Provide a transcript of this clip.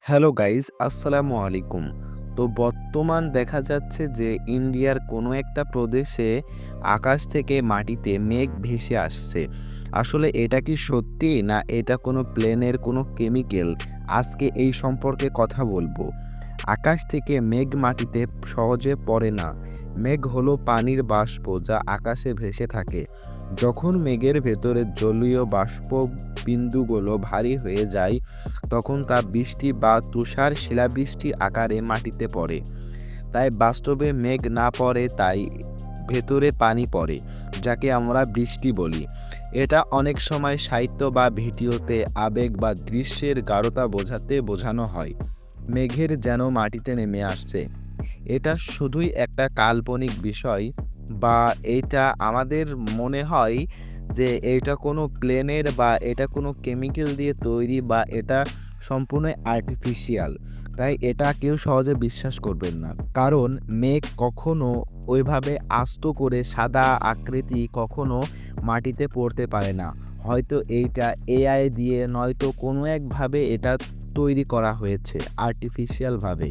Hello guys, আসসালামু আলাইকুম। তো বর্তমান দেখা যাচ্ছে যে ইন্ডিয়ার কোনো একটা প্রদেশে আকাশ থেকে মাটিতে মেঘ ভেসে আসছে। আসলে এটা কি সত্যি, না এটা কোনো প্লেনের কোনো কেমিক্যাল? আজকে এই সম্পর্কে কথা বলবো। আকাশ থেকে মেঘ মাটিতে সহজে পড়ে না। মেঘ হলো পানির বাষ্প যা আকাশে ভেসে থাকে। যখন মেঘের ভেতরে জলীয় বাষ্প বিন্দুগুলো ভারী হয়ে যায়, তখন তা বৃষ্টি বা তুষার শিলাবৃষ্টি আকারে মাটিতে পড়ে। তাই বাস্তবে মেঘ না পড়ে, তাই ভেতরে পানি পড়ে, যাকে আমরা বৃষ্টি বলি। এটা অনেক সময় সাহিত্য বা ভিডিওতে আবেগ বা দৃশ্যের গাঢ়তা বোঝানো হয়। মেঘের যেন মাটিতে নেমে আসছে। এটা শুধুই একটা কাল্পনিক বিষয়, বা এটা আমাদের মনে হয় যে এটা কোনো প্লেনের বা এটা কোনো কেমিক্যাল দিয়ে তৈরি, বা এটা সম্পূর্ণ আর্টিফিশিয়াল। তাই এটা কেউ সহজে বিশ্বাস করবেন না। কারণ মেঘ কখনো ওইভাবে আস্ত করে সাদা আকৃতি কখনো মাটিতে পড়তে পারে না। হয়তো এইটা এআই দিয়ে নয়তো কোনো একভাবে এটা তৈরি করা হয়েছে আর্টিফিশিয়ালভাবে।